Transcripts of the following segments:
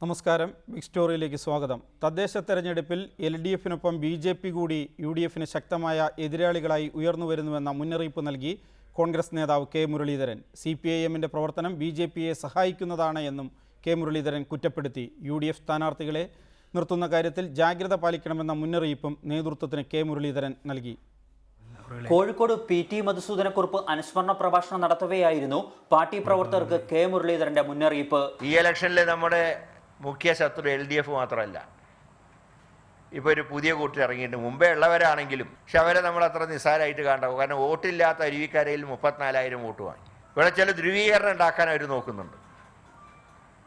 നമസ്കാരം. ബിഗ് സ്റ്റോറിയിലേക്ക് സ്വാഗതം. തദ്ദേശ തെരഞ്ഞെടുപ്പിൽ LDF-നൊപ്പം BJP കൂടി UDF-ന് ശക്തമായ എതിരാളികളായി ഉയർന്നു വരുന്നുവെന്ന മുന്നറിയിപ്പ് നൽകി കോൺഗ്രസ് നേതാവ് കെ മുരളീധരൻ. CPIM-ന്റെ പ്രവർത്തനം BJP-യെ സഹായിക്കുന്നതാണ് എന്നും കെ മുരളീധരൻ കുറ്റപ്പെടുത്തി. UDF സ്ഥാനാർത്ഥികളെ നിർത്തുന്ന കാര്യത്തിൽ ജാഗ്രത പാലിക്കണമെന്ന മുന്നറിയിപ്പും നേതൃത്വത്തിന് കെ മുരളീധരൻ നൽകി. കോഴിക്കോട് PT മധുസൂദനക്കുറുപ്പ് അനുസ്മരണ പ്രഭാഷണം നടത്തവെയായിരുന്നു പാർട്ടി പ്രവർത്തകർക്ക് കെ മുരളീധരന്റെ മുന്നറിയിപ്പ്. ഈ ഇലക്ഷനിൽ നമ്മുടെ മുഖ്യ ശത്രു LDF മാത്രമല്ല, ഇപ്പോൾ ഒരു പുതിയ കൂട്ടർ ഇറങ്ങിയിട്ട് മുമ്പേ ഉള്ളവരാണെങ്കിലും പക്ഷെ അവരെ നമ്മൾ അത്ര നിസ്സാരമായിട്ട് കാണാവും. കാരണം വോട്ടില്ലാത്ത അരുവിക്കരയിൽ 34,000 വോട്ട് വാങ്ങി. ഇവിടെ ചില ധ്രുവീകരണം ഉണ്ടാക്കാൻ അവർ നോക്കുന്നുണ്ട്.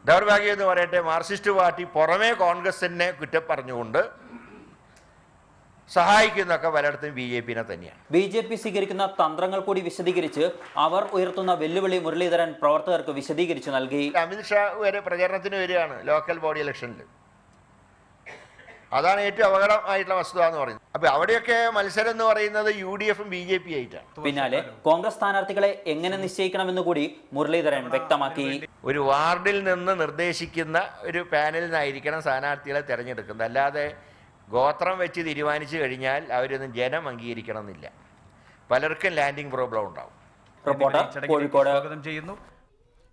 ദൗർഭാഗ്യം എന്ന് പറയട്ടെ, മാർക്സിസ്റ്റ് പാർട്ടി പുറമേ കോൺഗ്രസിനെ കുറ്റം പറഞ്ഞുകൊണ്ട് സഹായിക്കുന്നതൊക്കെ പലയിടത്തും BJP-നെ തന്നെയാണ്. BJP സ്വീകരിക്കുന്ന തന്ത്രങ്ങൾ കൂടി വിശദീകരിച്ച് അവർ ഉയർത്തുന്ന വെല്ലുവിളി മുരളീധരൻ പ്രവർത്തകർക്ക് വിശദീകരിച്ചു നൽകി. അമിത്ഷാ വരെ പ്രചരണത്തിന് വരികയാണ് ലോക്കൽ ബോഡി ഇലക്ഷനിൽ. അതാണ് ഏറ്റവും അപകടമായിട്ടുള്ള വസ്തുത എന്ന് പറയുന്നത്. അപ്പൊ അവിടെയൊക്കെ മത്സരം എന്ന് പറയുന്നത് UDF-ഉം BJP ആയിട്ടാണ്. പിന്നാലെ കോൺഗ്രസ് സ്ഥാനാർത്ഥികളെ എങ്ങനെ നിശ്ചയിക്കണമെന്ന് കൂടി മുരളീധരൻ വ്യക്തമാക്കി. ഒരു വാർഡിൽ നിന്ന് നിർദ്ദേശിക്കുന്ന ഒരു പാനലിൽ നിന്നായിരിക്കണം സ്ഥാനാർത്ഥികളെ തിരഞ്ഞെടുക്കുന്നത്. അല്ലാതെ ഗോത്രം വെച്ച് തീരുമാനിച്ചു കഴിഞ്ഞാൽ അവരൊന്നും ജനം അംഗീകരിക്കണം എന്നില്ല. പലർക്കും ലാൻഡിംഗ് പ്രോബ്ലം ഉണ്ടാവും.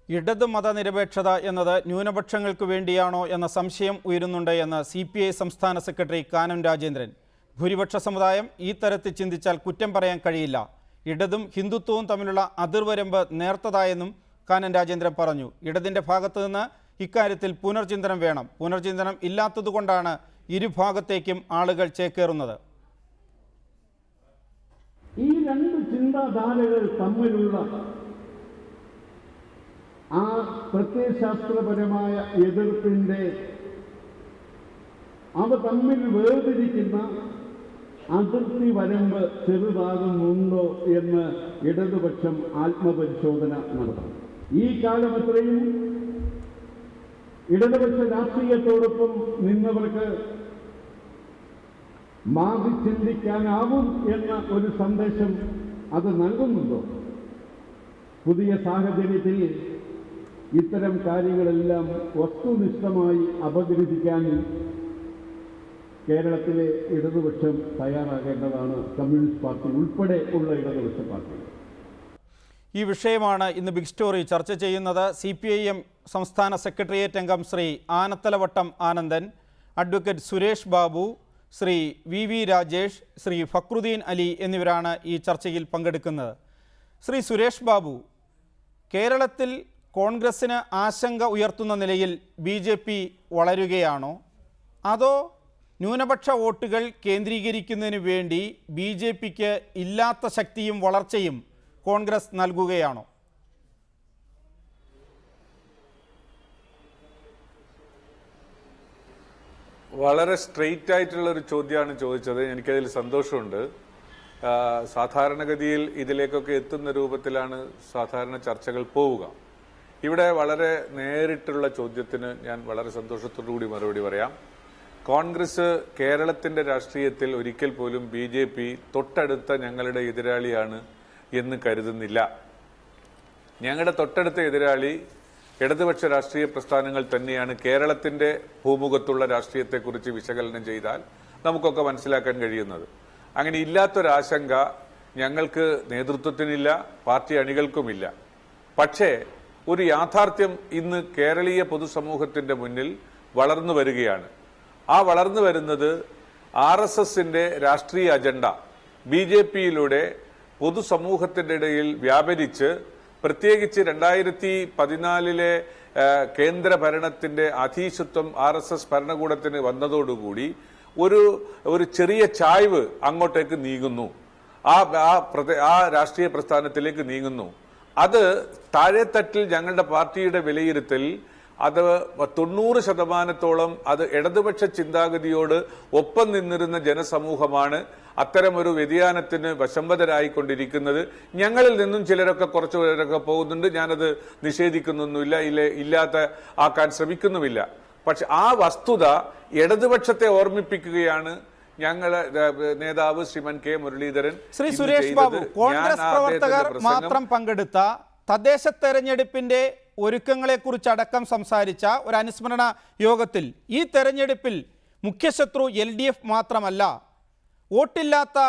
ഇടത് മതനിരപേക്ഷത എന്നത് ന്യൂനപക്ഷങ്ങൾക്ക് വേണ്ടിയാണോ എന്ന സംശയം ഉയരുന്നുണ്ട് എന്ന് CPI സംസ്ഥാന സെക്രട്ടറി കാനം രാജേന്ദ്രൻ. ഭൂരിപക്ഷ സമുദായം ഈ തരത്തിൽ ചിന്തിച്ചാൽ കുറ്റം പറയാൻ കഴിയില്ല. ഇടതും ഹിന്ദുത്വവും തമ്മിലുള്ള അതിർവരമ്പ് നേർത്തതായെന്നും കാനം രാജേന്ദ്രൻ പറഞ്ഞു. ഇടതിൻ്റെ ഭാഗത്തു നിന്ന് ഇക്കാര്യത്തിൽ പുനർചിന്തനം വേണം. പുനർചിന്തനം ഇല്ലാത്തതുകൊണ്ടാണ് ഇരുഭാഗത്തേക്കും ആളുകൾ ചേക്കേറുന്നത്. ഈ രണ്ട് ചിന്താധാരകൾ തമ്മിലുള്ള ആ പ്രത്യയശാസ്ത്രപരമായ എതിർപ്പിൻ്റെ അവ തമ്മിൽ വേർതിരിക്കുന്ന അതിർത്തി വരമ്പ് ചെറുതാകുന്നുണ്ടോ എന്ന് ഇടതുപക്ഷം ആത്മപരിശോധന നടത്തണം. ഈ കാലം അത്രയും ഇടതുപക്ഷ രാഷ്ട്രീയത്തോടൊപ്പം നിന്നവർക്ക് മാറി ചിന്തിക്കാനാവും എന്ന ഒരു സന്ദേശം അത് നൽകുന്നുണ്ടോ? പുതിയ സാഹചര്യത്തിൽ ഇത്തരം കാര്യങ്ങളെല്ലാം വസ്തുനിഷ്ഠമായി അപഗ്രഥിക്കാൻ കേരളത്തിലെ ഇടതുപക്ഷം തയ്യാറാകേണ്ടതാണ്. കമ്മ്യൂണിസ്റ്റ് പാർട്ടി ഉൾപ്പെടെ ഉള്ള ഇടതുപക്ഷ പാർട്ടി. ഈ വിഷയമാണ് ഇന്ന് ബിഗ് സ്റ്റോറി ചർച്ച ചെയ്യുന്നത്. CPIM സംസ്ഥാന സെക്രട്ടേറിയറ്റ് അംഗം ശ്രീ ആനത്തലവട്ടം ആനന്ദൻ, അഡ്വക്കേറ്റ് സുരേഷ് ബാബു, ശ്രീ VV രാജേഷ്, ശ്രീ ഫക്രുദ്ദീൻ അലി എന്നിവരാണ് ഈ ചർച്ചയിൽ പങ്കെടുക്കുന്നത്. ശ്രീ സുരേഷ് ബാബു, കേരളത്തിൽ കോൺഗ്രസ്സിന് ആശങ്ക ഉയർത്തുന്ന നിലയിൽ BJP വളരുകയാണോ, അതോ ന്യൂനപക്ഷ വോട്ടുകൾ കേന്ദ്രീകരിക്കുന്നതിന് വേണ്ടി BJP-ക്ക് ഇല്ലാത്ത ശക്തിയും വളർച്ചയും കോൺഗ്രസ് നൽകുകയാണോ? വളരെ സ്ട്രെയിറ്റ് ആയിട്ടുള്ള ഒരു ചോദ്യമാണ് ചോദിച്ചത്. എനിക്കതിൽ സന്തോഷമുണ്ട്. സാധാരണഗതിയിൽ ഇതിലേക്കൊക്കെ എത്തുന്ന രൂപത്തിലാണ് സാധാരണ ചർച്ചകൾ പോവുക. ഇവിടെ വളരെ നേരിട്ടുള്ള ചോദ്യത്തിന് ഞാൻ വളരെ സന്തോഷത്തോടുകൂടി മറുപടി പറയാം. കോൺഗ്രസ് കേരളത്തിന്റെ രാഷ്ട്രീയത്തിൽ ഒരിക്കൽ പോലും BJP തൊട്ടടുത്ത ഞങ്ങളുടെ എതിരാളിയാണ് എന്ന് കരുതുന്നില്ല. ഞങ്ങളുടെ തൊട്ടടുത്ത എതിരാളി ഇടതുപക്ഷ രാഷ്ട്രീയ പ്രസ്ഥാനങ്ങൾ തന്നെയാണ്. കേരളത്തിന്റെ ഭൂമുഖത്തുള്ള രാഷ്ട്രീയത്തെക്കുറിച്ച് വിശകലനം ചെയ്താൽ നമുക്കൊക്കെ മനസ്സിലാക്കാൻ കഴിയുന്നത്. അങ്ങനെ ഇല്ലാത്തൊരാശങ്ക ഞങ്ങൾക്ക് നേതൃത്വത്തിനില്ല, പാർട്ടി അണികൾക്കുമില്ല. പക്ഷേ ഒരു യാഥാർത്ഥ്യം ഇന്ന് കേരളീയ പൊതുസമൂഹത്തിന്റെ മുന്നിൽ വളർന്നു വരികയാണ്. ആ വളർന്നു വരുന്നത് RSSന്റെ രാഷ്ട്രീയ അജണ്ട BJP-യിലൂടെ പൊതുസമൂഹത്തിന്റെ ഇടയിൽ വ്യാപരിച്ച്, പ്രത്യേകിച്ച് 2014 കേന്ദ്ര ഭരണത്തിന്റെ അധീശത്വം RSS ഭരണകൂടത്തിന് വന്നതോടുകൂടി ഒരു ചെറിയ ചായ്വ് അങ്ങോട്ടേക്ക് നീങ്ങുന്നു. ആ രാഷ്ട്രീയ പ്രസ്ഥാനത്തിലേക്ക് നീങ്ങുന്നു. അത് താഴെത്തട്ടിൽ ഞങ്ങളുടെ പാർട്ടിയുടെ വിലയിരുത്തൽ അത് 90% അത് ഇടതുപക്ഷ ചിന്താഗതിയോട് ഒപ്പം നിന്നിരുന്ന ജനസമൂഹമാണ് അത്തരമൊരു വ്യതിയാനത്തിന് വശംവദരായിക്കൊണ്ടിരിക്കുന്നത്. ഞങ്ങളിൽ നിന്നും ചിലരൊക്കെ കുറച്ചു പേരൊക്കെ പോകുന്നുണ്ട്. ഞാനത് നിഷേധിക്കുന്നൊന്നുമില്ല, ഇല്ലാത്ത ആക്കാൻ ശ്രമിക്കുന്നുമില്ല. പക്ഷെ ആ വസ്തുത ഇടതുപക്ഷത്തെ ഓർമ്മിപ്പിക്കുകയാണ് ഞങ്ങളെ നേതാവ് ശ്രീമൻ കെ മുരളീധരൻ. ശ്രീ സുരേഷ് ബാബു, കോൺഗ്രസ് പ്രവർത്തകർ മാത്രം പങ്കെടുത്ത തദ്ദേശ തെരഞ്ഞെടുപ്പിന്റെ ഒരുക്കങ്ങളെക്കുറിച്ചടക്കം സംസാരിച്ച ഒരു അനുസ്മരണ യോഗത്തിൽ ഈ തെരഞ്ഞെടുപ്പിൽ മുഖ്യശത്രു LDF മാത്രമല്ല, വോട്ടില്ലാത്ത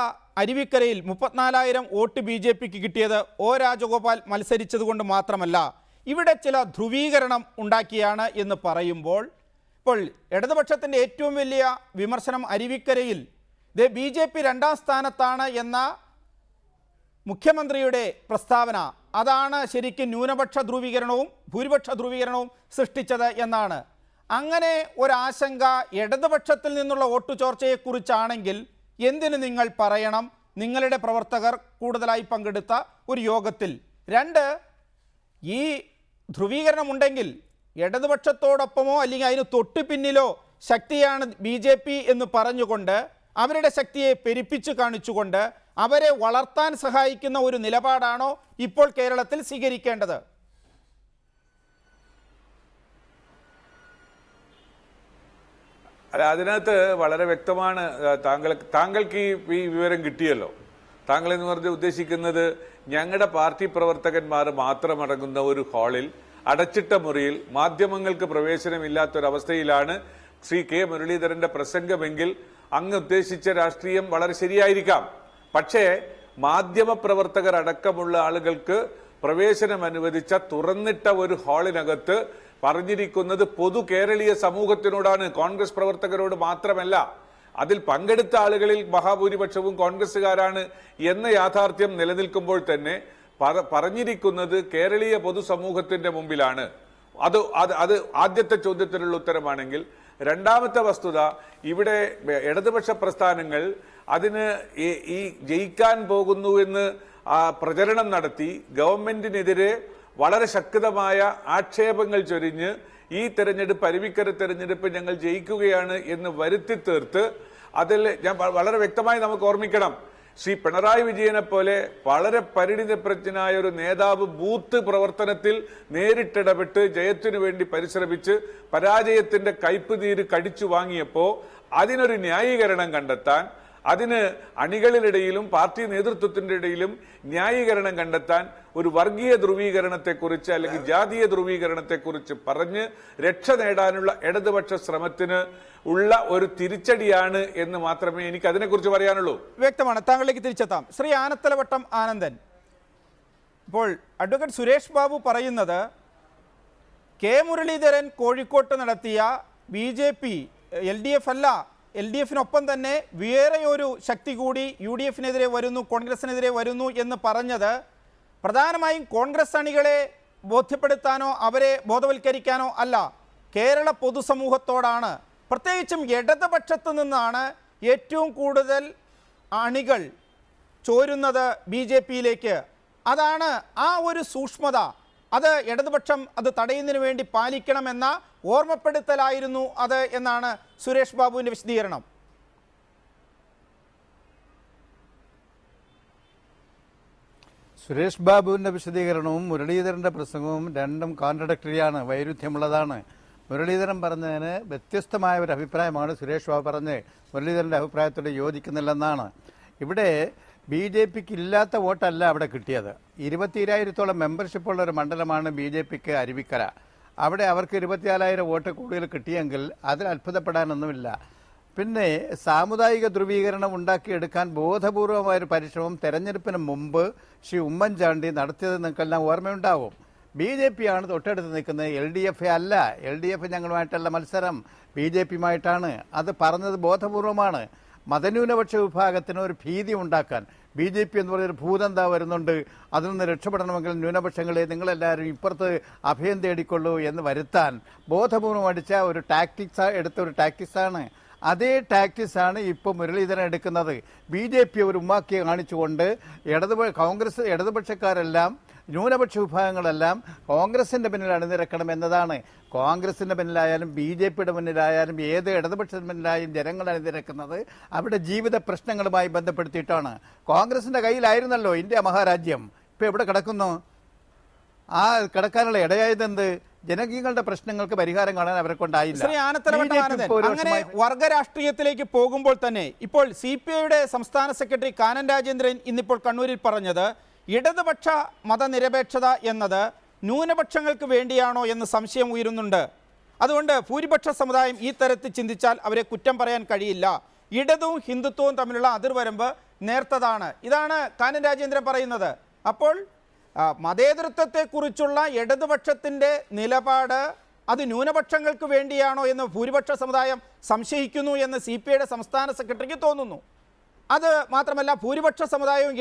അരുവിക്കരയിൽ 34,000 വോട്ട് BJP കിട്ടിയത് O രാജഗോപാൽ മത്സരിച്ചതുകൊണ്ട് മാത്രമല്ല, ഇവിടെ ചില ധ്രുവീകരണം ഉണ്ടാക്കിയാണ് എന്ന് പറയുമ്പോൾ, ഇപ്പോൾ ഇടതുപക്ഷത്തിൻ്റെ ഏറ്റവും വലിയ വിമർശനം അരുവിക്കരയിൽ BJP 2ാം സ്ഥാനത്താണ് എന്ന മുഖ്യമന്ത്രിയുടെ പ്രസ്താവന, അതാണ് ശരിക്കും ന്യൂനപക്ഷ ധ്രുവീകരണവും ഭൂരിപക്ഷ ധ്രുവീകരണവും സൃഷ്ടിച്ചത് എന്നാണ്. അങ്ങനെ ഒരാശങ്ക ഇടതുപക്ഷത്തിൽ നിന്നുള്ള വോട്ടു ചോർച്ചയെക്കുറിച്ചാണെങ്കിൽ എന്തിന് നിങ്ങൾ പറയണം നിങ്ങളുടെ പ്രവർത്തകർ കൂടുതലായി പങ്കെടുത്ത ഒരു യോഗത്തിൽ? 2, ഈ ധ്രുവീകരണം ഉണ്ടെങ്കിൽ ഇടതുപക്ഷത്തോടൊപ്പമോ അല്ലെങ്കിൽ അതിന് തൊട്ടു പിന്നിലോ ശക്തിയാണ് BJP എന്ന് പറഞ്ഞുകൊണ്ട് അവരുടെ ശക്തിയെ പെരുപ്പിച്ച് കാണിച്ചുകൊണ്ട് അവരെ വളർത്താൻ സഹായിക്കുന്ന ഒരു നിലപാടാണോ ഇപ്പോൾ കേരളത്തിൽ സ്വീകരിക്കേണ്ടത്? അല്ല, അതിനകത്ത് വളരെ വ്യക്തമാണ്. താങ്കൾക്ക് ഈ വിവരം കിട്ടിയല്ലോ. താങ്കൾ എന്ന് പറഞ്ഞ് ഉദ്ദേശിക്കുന്നത് ഞങ്ങളുടെ പാർട്ടി പ്രവർത്തകന്മാർ മാത്രമടങ്ങുന്ന ഒരു ഹാളിൽ അടച്ചിട്ട മുറിയിൽ മാധ്യമങ്ങൾക്ക് പ്രവേശനമില്ലാത്തൊരവസ്ഥയിലാണ് ശ്രീ K. മുരളീധരന്റെ പ്രസംഗമെങ്കിൽ അങ്ങ് ഉദ്ദേശിച്ച രാഷ്ട്രീയം വളരെ ശരിയായിരിക്കാം. പക്ഷേ മാധ്യമപ്രവർത്തകർ അടക്കമുള്ള ആളുകൾക്ക് പ്രവേശനം അനുവദിച്ച തുറന്നിട്ട ഒരു ഹാളിനകത്ത് പറഞ്ഞിരിക്കുന്നത് പൊതു കേരളീയ സമൂഹത്തിനോടാണ്, കോൺഗ്രസ് പ്രവർത്തകരോട് മാത്രമല്ല. അതിൽ പങ്കെടുത്ത ആളുകളിൽ മഹാഭൂരിപക്ഷവും കോൺഗ്രസുകാരാണ് എന്ന യാഥാർത്ഥ്യം നിലനിൽക്കുമ്പോൾ തന്നെ പറഞ്ഞിരിക്കുന്നത് കേരളീയ പൊതുസമൂഹത്തിന്റെ മുമ്പിലാണ്. അത് ആദ്യത്തെ ചോദ്യത്തിനുള്ള ഉത്തരമാണെങ്കിൽ, രണ്ടാമത്തെ വസ്തുത, ഇവിടെ ഇടതുപക്ഷ പ്രസ്ഥാനങ്ങൾ അതിന് ഈ ജയിക്കാൻ പോകുന്നു എന്ന് പ്രചരണം നടത്തി ഗവൺമെന്റിനെതിരെ വളരെ ശക്തമായ ആക്ഷേപങ്ങൾ ചൊരിഞ്ഞ് ഈ തെരഞ്ഞെടുപ്പ് അരുവിക്കര തെരഞ്ഞെടുപ്പ് ഞങ്ങൾ ജയിക്കുകയാണ് എന്ന് വരുത്തി തീർത്ത് അതിൽ ഞാൻ വളരെ വ്യക്തമായി നമുക്ക് ഓർമ്മിക്കണം, ശ്രീ പിണറായി വിജയനെ പോലെ വളരെ പരിണിതപ്രജ്ഞനായ ഒരു നേതാവ് ബൂത്ത് പ്രവർത്തനത്തിൽ നേരിട്ടിടപെട്ട് ജയത്തിനു വേണ്ടി പരിശ്രമിച്ച് പരാജയത്തിന്റെ കയ്പ് നീര് കടിച്ചു വാങ്ങിയപ്പോ അതിനൊരു ന്യായീകരണം കണ്ടെത്താൻ, അതിന് അണികളിലിടയിലും പാർട്ടി നേതൃത്വത്തിന്റെ ഇടയിലും ന്യായീകരണം കണ്ടെത്താൻ ഒരു വർഗീയ ധ്രുവീകരണത്തെക്കുറിച്ച് അല്ലെങ്കിൽ ജാതീയ ധ്രുവീകരണത്തെക്കുറിച്ച് പറഞ്ഞ് രക്ഷ നേടാനുള്ള ഇടതുപക്ഷ ശ്രമത്തിന് ഉള്ള ഒരു തിരിച്ചടിയാണ് എന്ന് മാത്രമേ എനിക്ക് അതിനെക്കുറിച്ച് പറയാനുള്ളൂ. വ്യക്തമാണ്. താങ്കളിലേക്ക് തിരിച്ചെത്താം. ശ്രീ ആനത്തലവട്ടം ആനന്ദൻ, ഇപ്പോൾ അഡ്വക്കേറ്റ് സുരേഷ് ബാബു പറയുന്നത് K. മുരളീധരൻ കോഴിക്കോട്ട് നടത്തിയ BJP LDF അല്ല, LDFിനൊപ്പം തന്നെ വേറെ ഒരു ശക്തി കൂടി UDFിനെതിരെ വരുന്നു, കോൺഗ്രസിനെതിരെ വരുന്നു എന്ന് പറഞ്ഞത് പ്രധാനമായും കോൺഗ്രസ് അണികളെ ബോധ്യപ്പെടുത്താനോ അവരെ ബോധവൽക്കരിക്കാനോ അല്ല, കേരള പൊതുസമൂഹത്തോടാണ്. പ്രത്യേകിച്ചും ഇടതുപക്ഷത്തു നിന്നാണ് ഏറ്റവും കൂടുതൽ അണികൾ ചോരുന്നത് BJPയിലേക്ക്. അതാണ് ആ ഒരു സൂക്ഷ്മത, അത് ഇടതുപക്ഷം അത് തടയുന്നതിന് വേണ്ടി പാലിക്കണമെന്ന ഓർമ്മപ്പെടുത്തലായിരുന്നു അത് എന്നാണ് സുരേഷ് ബാബുവിൻ്റെ വിശദീകരണം. സുരേഷ് ബാബുവിൻ്റെ വിശദീകരണവും മുരളീധരൻ്റെ പ്രസംഗവും രണ്ടും കോൺട്രഡിക്ടറിയാണ്, വൈരുദ്ധ്യമുള്ളതാണ്. മുരളീധരൻ പറഞ്ഞതിന് വ്യത്യസ്തമായ ഒരു അഭിപ്രായമാണ് സുരേഷ് ബാബു പറഞ്ഞ് മുരളീധരൻ്റെ അഭിപ്രായത്തോട് യോജിക്കുന്നില്ലെന്നാണ്. ഇവിടെ BJPക്ക് ഇല്ലാത്ത വോട്ടല്ല അവിടെ കിട്ടിയത്. 22,000-ഓളം മെമ്പർഷിപ്പുള്ള ഒരു മണ്ഡലമാണ് BJPക്ക് അരുവിക്കര. അവിടെ അവർക്ക് 24,000 വോട്ട് കൂടുതൽ കിട്ടിയെങ്കിൽ അതിൽ അത്ഭുതപ്പെടാനൊന്നുമില്ല. പിന്നെ സാമുദായിക ധ്രുവീകരണം ഉണ്ടാക്കിയെടുക്കാൻ ബോധപൂർവമായൊരു പരിശ്രമം തെരഞ്ഞെടുപ്പിന് മുമ്പ് ശ്രീ ഉമ്മൻചാണ്ടി നടത്തിയത് നിങ്ങൾക്കെല്ലാം ഓർമ്മയുണ്ടാവും. BJP ആണ് തൊട്ടടുത്ത് നിൽക്കുന്നത്, LDF അല്ല. LDF ഞങ്ങളുമായിട്ടല്ല മത്സരം, BJPയുമായിട്ടാണ്. അത് പറഞ്ഞത് ബോധപൂർവമാണ്. മതന്യൂനപക്ഷ വിഭാഗത്തിന് ഒരു ഭീതി ഉണ്ടാക്കാൻ BJP എന്ന് പറയുന്നൊരു ഭൂതന്താ വരുന്നുണ്ട്, അതിൽ നിന്ന് രക്ഷപ്പെടണമെങ്കിൽ ന്യൂനപക്ഷങ്ങളെ നിങ്ങളെല്ലാവരും ഇപ്പുറത്ത് അഭയം തേടിക്കൊള്ളൂ എന്ന് വരുത്താൻ ബോധപൂർവം അടിച്ച ഒരു എടുത്ത ഒരു ടാക്ടിക്സാണ്. അതേ ടാക്ടിക്സാണ് ഇപ്പോൾ മുരളീധരൻ എടുക്കുന്നത്. BJP ഒരു ഉമ്മാക്കിയെ കാണിച്ചുകൊണ്ട് ഇടതുപക്ഷക്കാരെല്ലാം ന്യൂനപക്ഷ വിഭാഗങ്ങളെല്ലാം കോൺഗ്രസിന്റെ പിന്നിൽ അണിനിരക്കണം എന്നതാണ്. കോൺഗ്രസിന്റെ പിന്നിലായാലും BJPയുടെ മുന്നിലായാലും ഏത് ഇടതുപക്ഷത്തിന് പിന്നിലായും ജനങ്ങൾ അണിനിരക്കുന്നത് അവരുടെ ജീവിത പ്രശ്നങ്ങളുമായി ബന്ധപ്പെടുത്തിയിട്ടാണ്. കോൺഗ്രസിന്റെ കയ്യിലായിരുന്നല്ലോ ഇന്ത്യ മഹാരാജ്യം, ഇപ്പൊ എവിടെ കിടക്കുന്നു? ആ കിടക്കാനുള്ള ഇടയായതെന്ത്? ജനകീയങ്ങളുടെ പ്രശ്നങ്ങൾക്ക് പരിഹാരം കാണാൻ അവരെ കൊണ്ടായില്ല. അങ്ങനെ വർഗരാഷ്ട്രീയത്തിലേക്ക് പോകുമ്പോൾ തന്നെ ഇപ്പോൾ CPIയുടെ സംസ്ഥാന സെക്രട്ടറി കാനൻ രാജേന്ദ്രൻ ഇന്നിപ്പോൾ കണ്ണൂരിൽ പറഞ്ഞത് ഇടതുപക്ഷ മതനിരപേക്ഷത എന്നത് ന്യൂനപക്ഷങ്ങൾക്ക് വേണ്ടിയാണോ എന്ന് സംശയം ഉയരുന്നുണ്ട്. അതുകൊണ്ട് ഭൂരിപക്ഷ സമുദായം ഈ തരത്തിൽ ചിന്തിച്ചാൽ അവരെ കുറ്റം പറയാൻ കഴിയില്ല. ഇടതും ഹിന്ദുത്വവും തമ്മിലുള്ള അതിർവരമ്പ് നേർത്തതാണ്. ഇതാണ് കാനം രാജേന്ദ്രൻ പറയുന്നത്. അപ്പോൾ മതേതരത്വത്തെക്കുറിച്ചുള്ള ഇടതുപക്ഷത്തിൻ്റെ നിലപാട് അത് ന്യൂനപക്ഷങ്ങൾക്ക് വേണ്ടിയാണോ എന്ന് ഭൂരിപക്ഷ സമുദായം സംശയിക്കുന്നു എന്ന് CPIയുടെ സംസ്ഥാന സെക്രട്ടറിക്ക് തോന്നുന്നു. അത് മാത്രമല്ല, ഭൂരിപക്ഷ സമുദായവും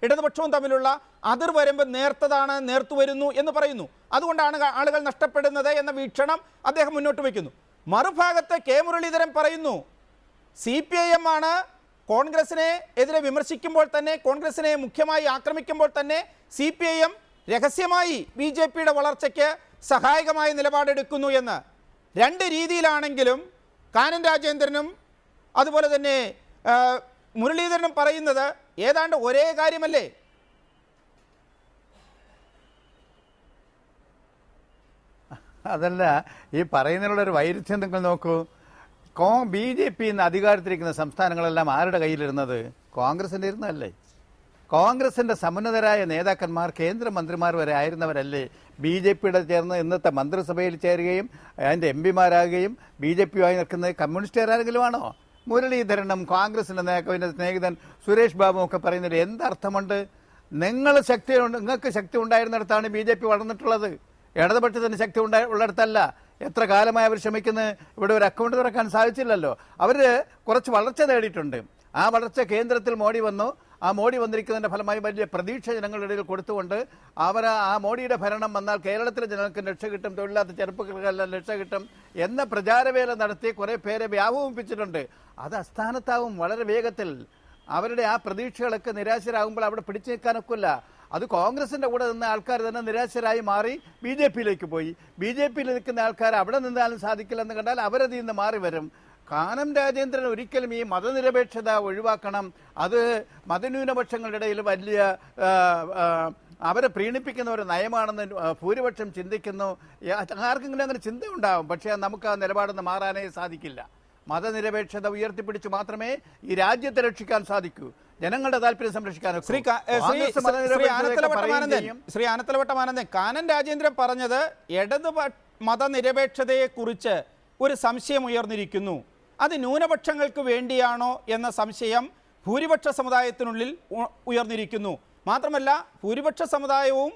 ഇടതുപക്ഷവും തമ്മിലുള്ള അതിർവരമ്പ് നേർത്തു വരുന്നു എന്ന് പറയുന്നു. അതുകൊണ്ടാണ് ആളുകൾ നഷ്ടപ്പെടുന്നത് എന്ന വീക്ഷണം അദ്ദേഹം മുന്നോട്ട് വയ്ക്കുന്നു. മറുഭാഗത്ത് കെ മുരളീധരൻ പറയുന്നു, CPIM ആണ് കോൺഗ്രസിനെ എതിരെ വിമർശിക്കുമ്പോൾ തന്നെ, കോൺഗ്രസിനെ മുഖ്യമായി ആക്രമിക്കുമ്പോൾ തന്നെ CPIM രഹസ്യമായി BJPയുടെ വളർച്ചയ്ക്ക് സഹായകമായ നിലപാടെടുക്കുന്നു എന്ന്. രണ്ട് രീതിയിലാണെങ്കിലും കാനം രാജേന്ദ്രനും അതുപോലെ തന്നെ മുരളീധരനും പറയുന്നത് ഏതാണ്ട് ഒരേ കാര്യമല്ലേ? അതല്ല, ഈ പറയുന്നതിനുള്ളൊരു വൈരുദ്ധ്യം നിങ്ങൾ നോക്കൂ. BJP ഇന്ന് അധികാരത്തിലിരിക്കുന്ന സംസ്ഥാനങ്ങളെല്ലാം ആരുടെ കയ്യിലിരുന്നത്? കോൺഗ്രസിൻ്റെ ഇരുന്നല്ലേ? കോൺഗ്രസിൻ്റെ സമുന്നതരായ നേതാക്കന്മാർ, കേന്ദ്രമന്ത്രിമാർ വരെ ആയിരുന്നവരല്ലേ BJPയുടെ ചേർന്ന് ഇന്നത്തെ മന്ത്രിസഭയിൽ ചേരുകയും അതിൻ്റെ MPമാരാകുകയും BJPയുമായി നിൽക്കുന്നത് കമ്മ്യൂണിസ്റ്റുകാരെങ്കിലും ആണോ? മുരളീധരനും കോൺഗ്രസിൻ്റെ നേതാവിൻ്റെ സ്നേഹിതൻ സുരേഷ് ബാബു ഒക്കെ പറയുന്നതിൽ എന്തർത്ഥമുണ്ട്? നിങ്ങൾക്ക് ശക്തി ഉണ്ടായിരുന്നിടത്താണ് BJP വളർന്നിട്ടുള്ളത്. ഇടതുപക്ഷത്തിന് ശക്തി ഉള്ളിടത്തല്ല. എത്ര കാലമായി അവർ ശ്രമിക്കുന്നത്? ഇവിടെ ഒരു അക്കൗണ്ട് തുറക്കാൻ സാധിച്ചില്ലല്ലോ. അവർ കുറച്ച് വളർച്ച നേടിയിട്ടുണ്ട്. ആ വളർച്ച കേന്ദ്രത്തിൽ മോഡി വന്നു. ആ മോഡി വന്നിരിക്കുന്നതിൻ്റെ ഫലമായി വലിയ പ്രതീക്ഷ ജനങ്ങളുടെ ഇടയിൽ കൊടുത്തുകൊണ്ട് ആ മോഡിയുടെ ഭരണം വന്നാൽ കേരളത്തിലെ ജനങ്ങൾക്ക് രക്ഷ കിട്ടും, തൊഴിലാത്ത ചെറുപ്പക്കാർക്കെല്ലാം രക്ഷ കിട്ടും എന്ന പ്രചാരവേല നടത്തി കുറേ പേരെ വ്യാപമിപ്പിച്ചിട്ടുണ്ട്. അത് അസ്ഥാനത്താവും വളരെ വേഗത്തിൽ. അവരുടെ ആ പ്രതീക്ഷകളൊക്കെ നിരാശരാകുമ്പോൾ അവിടെ പിടിച്ചു നിൽക്കാനൊക്കില്ല. അത് കോൺഗ്രസിൻ്റെ കൂടെ നിന്ന ആൾക്കാർ തന്നെ നിരാശരായി മാറി BJPയിലേക്ക് പോയി. BJPയിൽ നിൽക്കുന്ന ആൾക്കാർ അവിടെ നിന്നാലും സാധിക്കില്ലെന്ന് കണ്ടാൽ അവരതിൽ നിന്ന് മാറി വരും. കാനം രാജേന്ദ്രൻ ഒരിക്കലും ഈ മതനിരപേക്ഷത ഒഴിവാക്കണം, അത് മതന്യൂനപക്ഷങ്ങളുടെ ഇടയിൽ വലിയ അവരെ പ്രീണിപ്പിക്കുന്ന ഒരു നയമാണെന്ന് ഭൂരിപക്ഷം ചിന്തിക്കുന്നു. ആർക്കെങ്കിലും അങ്ങനെ ചിന്തയുണ്ടാവും. പക്ഷേ നമുക്ക് ആ നിലപാടൊന്ന് മാറാനേ സാധിക്കില്ല. മതനിരപേക്ഷത ഉയർത്തിപ്പിടിച്ച് മാത്രമേ ഈ രാജ്യത്തെ രക്ഷിക്കാൻ സാധിക്കൂ, ജനങ്ങളുടെ താല്പര്യം സംരക്ഷിക്കാനോ. ശ്രീ ആനത്തലവട്ടമാനന്ദൻ, കാനം രാജേന്ദ്രൻ പറഞ്ഞത് ഇടത് മതനിരപേക്ഷതയെക്കുറിച്ച് ഒരു സംശയം ഉയർന്നിരിക്കുന്നു. അത് ന്യൂനപക്ഷങ്ങൾക്ക് വേണ്ടിയാണോ എന്ന സംശയം ഭൂരിപക്ഷ സമുദായത്തിനുള്ളിൽ ഉയർന്നിരിക്കുന്നു. മാത്രമല്ല, ഭൂരിപക്ഷ സമുദായവും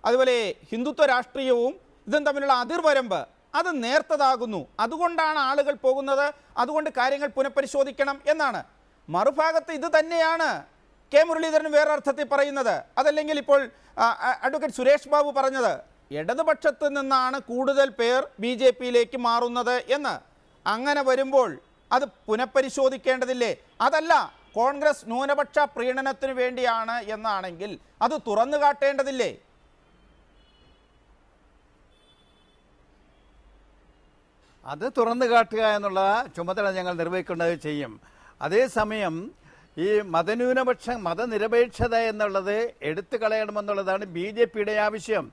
അതുപോലെ ഹിന്ദുത്വ രാഷ്ട്രീയവും ഇതും തമ്മിലുള്ള അതിർവരമ്പ് അത് നേർത്തതാകുന്നു. അതുകൊണ്ടാണ് ആളുകൾ പോകുന്നത്. അതുകൊണ്ട് കാര്യങ്ങൾ പുനഃപരിശോധിക്കണം എന്നാണ്. മറുഭാഗത്ത് ഇത് തന്നെയാണ് കെ മുരളീധരൻ വേറൊരർത്ഥത്തിൽ പറയുന്നത്. അതല്ലെങ്കിൽ ഇപ്പോൾ അഡ്വക്കേറ്റ് സുരേഷ് ബാബു പറഞ്ഞത് ഇടതുപക്ഷത്ത് നിന്നാണ് കൂടുതൽ പേർ BJPയിലേക്ക് മാറുന്നത് എന്ന്. അങ്ങനെ വരുമ്പോൾ അത് പുനഃപരിശോധിക്കേണ്ടതില്ലേ? അതല്ല, കോൺഗ്രസ് ന്യൂനപക്ഷ പ്രീണനത്തിന് വേണ്ടിയാണ് എന്നാണെങ്കിൽ അത് തുറന്നു കാട്ടേണ്ടതില്ലേ? അത് തുറന്നു കാട്ടുക എന്നുള്ള ചുമതല ഞങ്ങൾ നിർവഹിക്കേണ്ടത് ചെയ്യും. അതേസമയം ഈ മതനിരപേക്ഷത എന്നുള്ളത് എടുത്തു കളയണമെന്നുള്ളതാണ് BJPയുടെ ആവശ്യം.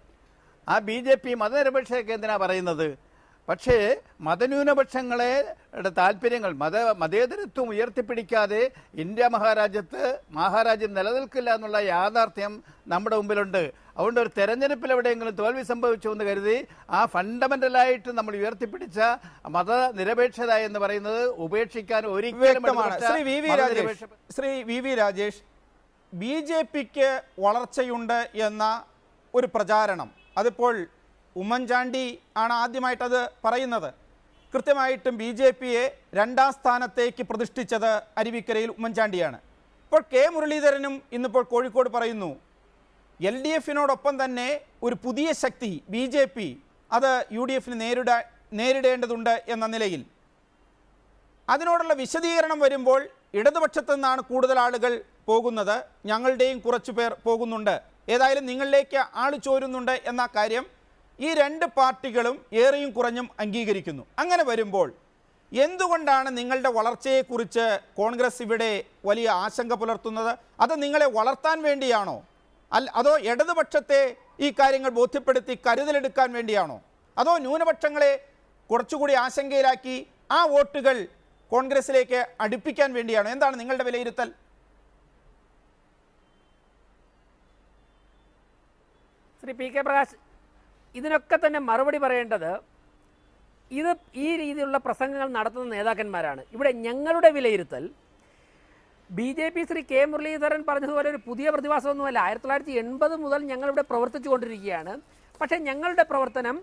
ആ BJP മതനിരപേക്ഷതയ്ക്ക് എന്തിനാണ് പറയുന്നത്? പക്ഷേ മതന്യൂനപക്ഷങ്ങളെ താല്പര്യങ്ങൾ മതേതരത്വം ഉയർത്തിപ്പിടിക്കാതെ ഇന്ത്യ മഹാരാജ്യം നിലനിൽക്കില്ല എന്നുള്ള യാഥാർത്ഥ്യം നമ്മുടെ മുമ്പിലുണ്ട്. അതുകൊണ്ട് ഒരു തെരഞ്ഞെടുപ്പിൽ എവിടെയെങ്കിലും തോൽവി സംഭവിച്ചു എന്ന് കരുതി ആ ഫണ്ടമെന്റലായിട്ട് നമ്മൾ ഉയർത്തിപ്പിടിച്ച മതനിരപേക്ഷത എന്ന് പറയുന്നത് ഉപേക്ഷിക്കാൻ ഒരിക്കലും. ശ്രീ വി വി രാജേഷ്, BJPക്ക് വളർച്ചയുണ്ട് എന്ന ഒരു പ്രചാരണം, അതിപ്പോൾ ഉമ്മൻചാണ്ടി ആണ് ആദ്യമായിട്ടത് പറയുന്നത്. കൃത്യമായിട്ടും BJPയെ 2ാം സ്ഥാനത്തേക്ക് പ്രതിഷ്ഠിച്ചത് അരുവിക്കരയിൽ ഉമ്മൻചാണ്ടിയാണ്. ഇപ്പോൾ കെ മുരളീധരനും ഇന്നിപ്പോൾ കോഴിക്കോട് പറയുന്നു LDFനോടൊപ്പം തന്നെ ഒരു പുതിയ ശക്തി BJP അത് UDFന് നേരിടേണ്ടതുണ്ട് എന്ന നിലയിൽ. അതിനോടുള്ള വിശദീകരണം വരുമ്പോൾ ഇടതുപക്ഷത്തു നിന്നാണ് കൂടുതൽ ആളുകൾ പോകുന്നത്, ഞങ്ങളുടെയും കുറച്ചു പേർ പോകുന്നുണ്ട്, ഏതായാലും നിങ്ങളിലേക്ക് ആൾ ചോരുന്നുണ്ട് എന്ന കാര്യം ഈ രണ്ട് പാർട്ടികളും ഏറെയും കുറഞ്ഞും അംഗീകരിക്കുന്നു. അങ്ങനെ വരുമ്പോൾ എന്തുകൊണ്ടാണ് നിങ്ങളുടെ വളർച്ചയെക്കുറിച്ച് കോൺഗ്രസ് ഇവിടെ വലിയ ആശങ്ക പുലർത്തുന്നത്? അത് നിങ്ങളെ വളർത്താൻ വേണ്ടിയാണോ? അതോ ഇടതുപക്ഷത്തെ ഈ കാര്യങ്ങൾ ബോധ്യപ്പെടുത്തി കരുതലെടുക്കാൻ വേണ്ടിയാണോ? അതോ ന്യൂനപക്ഷങ്ങളെ കുറച്ചുകൂടി ആശങ്കയിലാക്കി ആ വോട്ടുകൾ കോൺഗ്രസിലേക്ക് അടുപ്പിക്കാൻ വേണ്ടിയാണോ? എന്താണ് നിങ്ങളുടെ വിലയിരുത്തൽ? ശ്രീ പി കെ പ്രകാശ്, ഇതിനൊക്കെ തന്നെ മറുപടി പറയേണ്ടത് ഇത് ഈ രീതിയിലുള്ള പ്രസംഗങ്ങൾ നടത്തുന്ന നേതാക്കന്മാരാണ്. ഇവിടെ ഞങ്ങളുടെ വിലയിരുത്തൽ BJP ശ്രീ കെ മുരളീധരൻ പറഞ്ഞതുപോലെ ഒരു പുതിയ പ്രതിഭാസമൊന്നുമല്ല. 1980 മുതൽ ഞങ്ങളിവിടെ പ്രവർത്തിച്ചു കൊണ്ടിരിക്കുകയാണ്. പക്ഷേ ഞങ്ങളുടെ പ്രവർത്തനം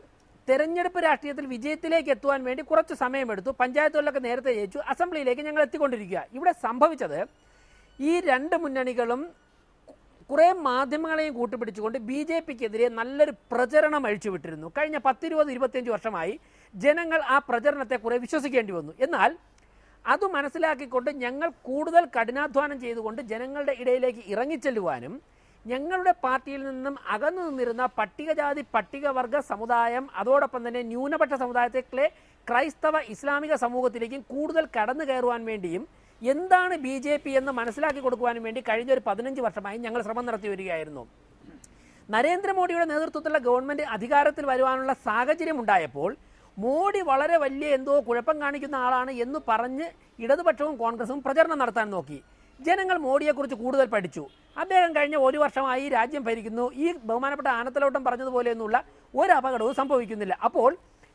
തെരഞ്ഞെടുപ്പ് രാഷ്ട്രീയത്തിൽ വിജയത്തിലേക്ക് എത്തുവാൻ വേണ്ടി കുറച്ച് സമയമെടുത്തു. പഞ്ചായത്തുകളിലൊക്കെ നേരത്തെ ജയിച്ചു, അസംബ്ലിയിലേക്ക് ഞങ്ങൾ എത്തിക്കൊണ്ടിരിക്കുക. ഇവിടെ സംഭവിച്ചത് ഈ രണ്ട് മുന്നണികളും കുറേ മാധ്യമങ്ങളെയും കൂട്ടുപിടിച്ചുകൊണ്ട് BJPക്കെതിരെ നല്ലൊരു പ്രചരണം അഴിച്ചുവിട്ടിരുന്നു. കഴിഞ്ഞ 10, 20, 25 വർഷമായി ജനങ്ങൾ ആ പ്രചരണത്തെ കുറെ വിശ്വസിക്കേണ്ടി വന്നു. എന്നാൽ അത് മനസ്സിലാക്കിക്കൊണ്ട് ഞങ്ങൾ കൂടുതൽ കഠിനാധ്വാനം ചെയ്തുകൊണ്ട് ജനങ്ങളുടെ ഇടയിലേക്ക് ഇറങ്ങിച്ചെല്ലുവാനും ഞങ്ങളുടെ പാർട്ടിയിൽ നിന്നും അകന്നു നിന്നിരുന്ന പട്ടികജാതി പട്ടികവർഗ സമുദായം, അതോടൊപ്പം തന്നെ ന്യൂനപക്ഷ സമുദായത്തിലെ ക്രൈസ്തവ ഇസ്ലാമിക സമൂഹത്തിലേക്കും കൂടുതൽ കടന്നു കയറുവാൻ വേണ്ടിയും എന്താണ് BJP എന്ന് മനസ്സിലാക്കി കൊടുക്കുവാനും വേണ്ടി കഴിഞ്ഞ ഒരു 15 വർഷമായി ഞങ്ങൾ ശ്രമം നടത്തി വരികയായിരുന്നു. നരേന്ദ്രമോദിയുടെ നേതൃത്വത്തിലുള്ള ഗവൺമെൻറ് അധികാരത്തിൽ വരുവാനുള്ള സാഹചര്യം ഉണ്ടായപ്പോൾ മോഡി വളരെ വലിയ എന്തോ കുഴപ്പം കാണിക്കുന്ന ആളാണ് എന്ന് പറഞ്ഞ് ഇടതുപക്ഷവും കോൺഗ്രസും പ്രചരണം നടത്താൻ നോക്കി. ജനങ്ങൾ മോഡിയെക്കുറിച്ച് കൂടുതൽ പഠിച്ചു. അദ്ദേഹം കഴിഞ്ഞ 1 വർഷമായി രാജ്യം ഭരിക്കുന്നു. ഈ ബഹുമാനപ്പെട്ട ആനത്തലവട്ടം പറഞ്ഞതുപോലെയൊന്നുള്ള ഒരു അപകടവും സംഭവിക്കുന്നില്ല. അപ്പോൾ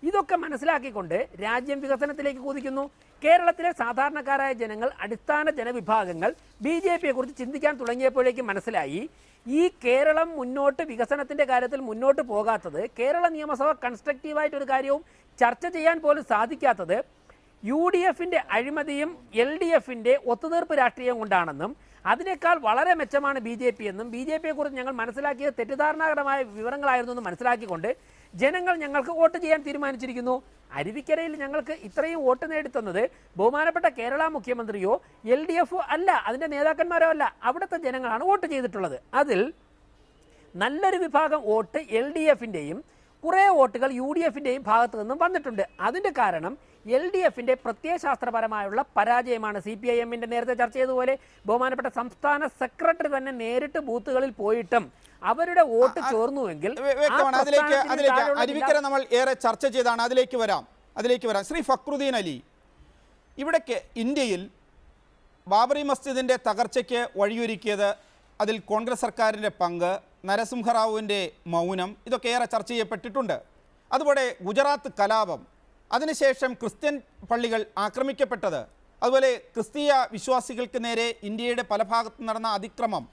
ഇതൊക്കെ മനസ്സിലാക്കിക്കൊണ്ട് രാജ്യം വികസനത്തിലേക്ക് കുതിക്കുന്നു. കേരളത്തിലെ സാധാരണക്കാരായ ജനങ്ങൾ, അടിസ്ഥാന ജനവിഭാഗങ്ങൾ BJPയെക്കുറിച്ച് ചിന്തിക്കാൻ തുടങ്ങിയപ്പോഴേക്കും മനസ്സിലായി ഈ കേരളം മുന്നോട്ട് വികസനത്തിൻ്റെ കാര്യത്തിൽ മുന്നോട്ട് പോകാത്തത്, കേരള നിയമസഭ കൺസ്ട്രക്റ്റീവായിട്ടൊരു കാര്യവും ചർച്ച ചെയ്യാൻ പോലും സാധിക്കാത്തത് UDFിൻ്റെ അഴിമതിയും LDFിൻ്റെ ഒത്തുതീർപ്പ് രാഷ്ട്രീയം കൊണ്ടാണെന്നും അതിനേക്കാൾ വളരെ മെച്ചമാണ് BJP എന്നും BJPയെക്കുറിച്ച് ഞങ്ങൾ മനസ്സിലാക്കിയത് തെറ്റിദ്ധാരണാകരമായ വിവരങ്ങളായിരുന്നു എന്ന് മനസ്സിലാക്കിക്കൊണ്ട് ജനങ്ങൾ ഞങ്ങൾക്ക് വോട്ട് ചെയ്യാൻ തീരുമാനിച്ചിരിക്കുന്നു. അരുവിക്കരയിൽ ഞങ്ങൾക്ക് ഇത്രയും വോട്ട് നേടിത്തന്നത് ബഹുമാനപ്പെട്ട കേരള മുഖ്യമന്ത്രിയോ LDFോ അല്ല, അതിൻ്റെ നേതാക്കന്മാരോ അല്ല, അവിടുത്തെ ജനങ്ങളാണ് വോട്ട് ചെയ്തിട്ടുള്ളത്. അതിൽ നല്ലൊരു വിഭാഗം വോട്ട് LDFിൻ്റെയും കുറേ വോട്ടുകൾ UDFിൻ്റെയും ഭാഗത്തു നിന്നും വന്നിട്ടുണ്ട്. അതിൻ്റെ കാരണം LDFിൻ്റെ പ്രത്യയശാസ്ത്രപരമായുള്ള പരാജയമാണ്. CPIMൻ്റെ നേരത്തെ ചർച്ച ചെയ്തതുപോലെ ബഹുമാനപ്പെട്ട സംസ്ഥാന സെക്രട്ടറി തന്നെ നേരിട്ട് ബൂത്തുകളിൽ പോയിട്ടും അവരുടെ വോട്ട് ചോർന്നുവെങ്കിൽ അരുവിക്കര നമ്മൾ ഏറെ ചർച്ച ചെയ്താണ്. അതിലേക്ക് വരാം. ശ്രീ ഫക്രുദ്ദീൻ അലി, ഇവിടെ ഇന്ത്യയിൽ ബാബറി മസ്ജിദിൻ്റെ തകർച്ചയ്ക്ക് വഴിയൊരുക്കിയത്, അതിൽ കോൺഗ്രസ് സർക്കാരിൻ്റെ പങ്ക്, നരസിംഹറാവുവിൻ്റെ മൗനം, ഇതൊക്കെ ഏറെ ചർച്ച ചെയ്യപ്പെട്ടിട്ടുണ്ട്. അതുപോലെ ഗുജറാത്ത് കലാപം, അതിനുശേഷം ക്രിസ്ത്യൻ പള്ളികൾ ആക്രമിക്കപ്പെട്ടത്, അതുപോലെ ക്രിസ്തീയ വിശ്വാസികൾക്ക് നേരെ ഇന്ത്യയുടെ പല ഭാഗത്തും നടന്ന അതിക്രമം,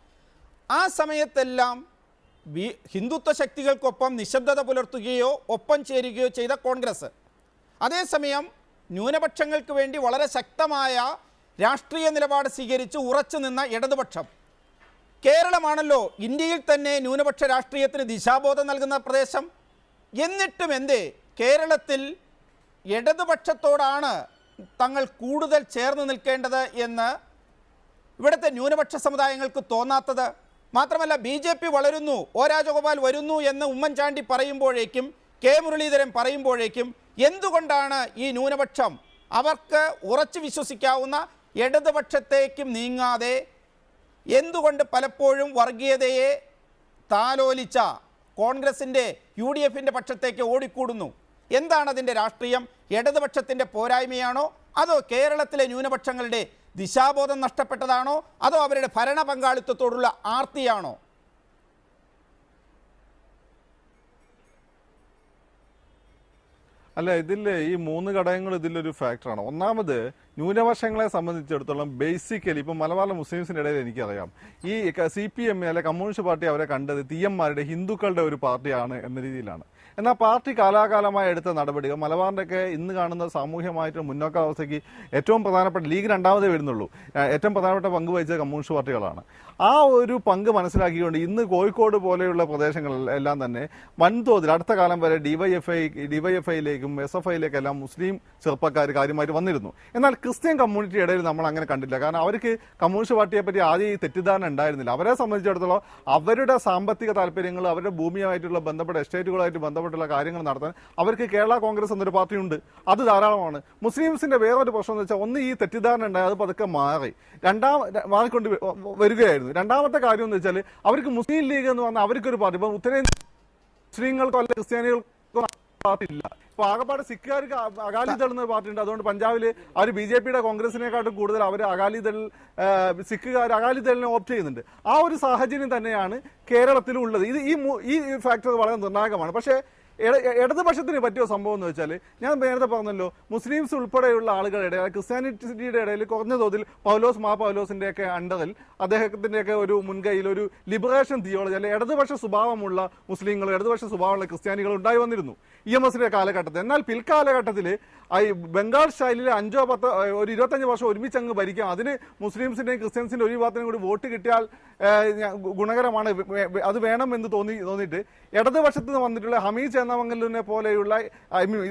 ആ സമയത്തെല്ലാം ഹിന്ദുത്വ ശക്തികൾക്കൊപ്പം നിശബ്ദത പുലർത്തുകയോ ഒപ്പം ചേരുകയോ ചെയ്ത കോൺഗ്രസ്, അതേസമയം ന്യൂനപക്ഷങ്ങൾക്ക് വേണ്ടി വളരെ ശക്തമായ രാഷ്ട്രീയ നിലപാട് സ്വീകരിച്ച് ഉറച്ചു നിന്ന ഇടതുപക്ഷം. കേരളമാണല്ലോ ഇന്ത്യയിൽ തന്നെ ന്യൂനപക്ഷ രാഷ്ട്രീയത്തിന് ദിശാബോധം നൽകുന്ന പ്രദേശം. എന്നിട്ടും എന്തേ കേരളത്തിൽ ഇടതുപക്ഷത്തോടാണ് തങ്ങൾ കൂടുതൽ ചേർന്ന് നിൽക്കേണ്ടത് എന്ന് ഇവിടുത്തെ ന്യൂനപക്ഷ സമുദായങ്ങൾക്ക് തോന്നാത്തത്? മാത്രമല്ല BJP വളരുന്നു, O രാജഗോപാൽ വരുന്നു എന്ന് ഉമ്മൻചാണ്ടി പറയുമ്പോഴേക്കും, കെ മുരളീധരൻ പറയുമ്പോഴേക്കും എന്തുകൊണ്ടാണ് ഈ ന്യൂനപക്ഷം അവർക്ക് ഉറച്ചു വിശ്വസിക്കാവുന്ന ഇടതുപക്ഷത്തേക്കും നീങ്ങാതെ എന്തുകൊണ്ട് പലപ്പോഴും വർഗീയതയെ താലോലിച്ച കോൺഗ്രസിൻ്റെ UDFിൻ്റെ പക്ഷത്തേക്ക് ഓടിക്കൂടുന്നു? എന്താണ് അതിൻ്റെ രാഷ്ട്രീയം? ഇടതുപക്ഷത്തിൻ്റെ പോരായ്മയാണോ, അതോ കേരളത്തിലെ ന്യൂനപക്ഷങ്ങളുടെ ദിശാബോധം നഷ്ടപ്പെട്ടതാണോ, അതോ അവരുടെ ഭരണ പങ്കാളിത്തത്തോടുള്ള ആർത്തിയാണോ? അല്ല, ഇതിൽ ഈ 3 ഘടകങ്ങൾ ഇതിലൊരു ഫാക്ടറാണ്. ഒന്നാമത്, ന്യൂനപക്ഷങ്ങളെ സംബന്ധിച്ചിടത്തോളം ബേസിക്കലി ഇപ്പം മലബാറിലെ മുസ്ലിംസിൻ്റെ ഇടയിൽ എനിക്കറിയാം, ഈ CPM അല്ലെ കമ്മ്യൂണിസ്റ്റ് പാർട്ടി അവരെ കണ്ടത് തീയന്മാരുടെ, ഹിന്ദുക്കളുടെ ഒരു പാർട്ടിയാണ് എന്ന രീതിയിലാണ്. എന്നാൽ പാർട്ടി കാലാകാലമായി എടുത്ത നടപടികൾ മലബാറിൻ്റെയൊക്കെ ഇന്ന് കാണുന്ന സാമൂഹ്യമായിട്ട് മുന്നോക്കാവസ്ഥയ്ക്ക് ഏറ്റവും പ്രധാനപ്പെട്ട, ലീഗ് 2ാമതേ വരുന്നുള്ളൂ, ഏറ്റവും പ്രധാനപ്പെട്ട പങ്ക് വഹിച്ചത് കമ്മ്യൂണിസ്റ്റ് പാർട്ടികളാണ്. ആ ഒരു പങ്ക് മനസ്സിലാക്കിക്കൊണ്ട് ഇന്ന് കോഴിക്കോട് പോലെയുള്ള പ്രദേശങ്ങളിലെല്ലാം തന്നെ വൻതോതിൽ അടുത്ത കാലം വരെ ഡിവൈഎഫ്ഐയിലേക്കും SFIയിലേക്കെല്ലാം മുസ്ലിം ചെറുപ്പക്കാർ കാര്യമായിട്ട് വന്നിരുന്നു. എന്നാൽ ക്രിസ്ത്യൻ കമ്മ്യൂണിറ്റി ഇടയിൽ നമ്മൾ അങ്ങനെ കണ്ടില്ല. കാരണം അവർക്ക് കമ്മ്യൂണിസ്റ്റ് പാർട്ടിയെ പറ്റി ആദ്യം ഈ തെറ്റിദ്ധാരണ ഉണ്ടായിരുന്നില്ല. അവരെ സംബന്ധിച്ചിടത്തോളം അവരുടെ സാമ്പത്തിക താല്പര്യങ്ങൾ, അവരുടെ ഭൂമിയുമായിട്ടുള്ള ബന്ധപ്പെട്ട എസ്റ്റേറ്റുകളായിട്ട് ബന്ധപ്പെട്ടുള്ള കാര്യങ്ങൾ നടത്താൻ അവർക്ക് കേരള കോൺഗ്രസ് എന്നൊരു പാർട്ടിയുണ്ട്, അത് ധാരാളമാണ്. മുസ്ലിംസിന്റെ വേറൊരു പ്രശ്നം എന്ന് വെച്ചാൽ, ഒന്ന് ഈ തെറ്റിദ്ധാരണ ഉണ്ടായി, അത് പതുക്കെ മാറിക്കൊണ്ട് വരികയായിരുന്നു. രണ്ടാമത്തെ കാര്യം എന്ന് വെച്ചാൽ, അവർക്ക് മുസ്ലിം ലീഗ് എന്ന് പറഞ്ഞാൽ അവർക്കൊരു പാർട്ടി, ഇപ്പം ഉത്തരേന്ത്യ മുസ്ലിങ്ങൾക്കോ അല്ലെ ക്രിസ്ത്യാനികൾക്കോ പാർട്ടി ഇല്ല. ഇപ്പൊ ആകപ്പാട് സിഖുകാർക്ക് അകാലിദൾ എന്ന പാർട്ടി ഉണ്ട്. അതുകൊണ്ട് പഞ്ചാബിൽ അവർ BJPയുടെ കോൺഗ്രസിനെക്കാട്ടും കൂടുതൽ അവർ അകാലിദൾ സിഖുകാർ അകാലിദളിനെ ഓപ്റ്റ് ചെയ്യുന്നുണ്ട്. ആ ഒരു സാഹചര്യം തന്നെയാണ് കേരളത്തിലും ഉള്ളത്. ഇത് ഈ ഫാക്ടർ വളരെ നിർണായകമാണ്. പക്ഷേ ഇടതുപക്ഷത്തിന് പറ്റിയ സംഭവം എന്ന് വെച്ചാൽ ഞാൻ നേരത്തെ പറഞ്ഞല്ലോ, മുസ്ലിംസ് ഉൾപ്പെടെയുള്ള ആളുകളുടെ ക്രിസ്ത്യാനിറ്റിയുടെ ഇടയിൽ കുറഞ്ഞ തോതിൽ പൗലോസിന്റെയൊക്കെ അണ്ടറിൽ അദ്ദേഹത്തിന്റെയൊക്കെ ഒരു മുൻകൈയിൽ ഒരു ലിബറേഷൻ തിയോളജി അല്ലെ ഇടതുപക്ഷ സ്വഭാവമുള്ള മുസ്ലിങ്ങളും ഇടതുപക്ഷ സ്വഭാവമുള്ള ക്രിസ്ത്യാനികളും ഉണ്ടായി വന്നിരുന്നു EMSന്റെ കാലഘട്ടത്തിൽ. എന്നാൽ പിൽക്കാലഘട്ടത്തിൽ ബംഗാൾ സ്റ്റൈലിൽ 5-10 ഒരു 25 വർഷം ഒരുമിച്ച് അങ്ങ് ഭരിക്കാം, അതിന് മുസ്ലിംസിന്റെയും ക്രിസ്ത്യൻസിന്റെ ഒരു വിഭാഗത്തിനും കൂടി വോട്ട് കിട്ടിയാൽ ഗുണകരമാണ്, അത് വേണം എന്ന് തോന്നിയിട്ട് ഇടതുപക്ഷത്ത് നിന്ന് വന്നിട്ടുള്ള ഹമീദ് ചേന്നമംഗലിനെ പോലെയുള്ള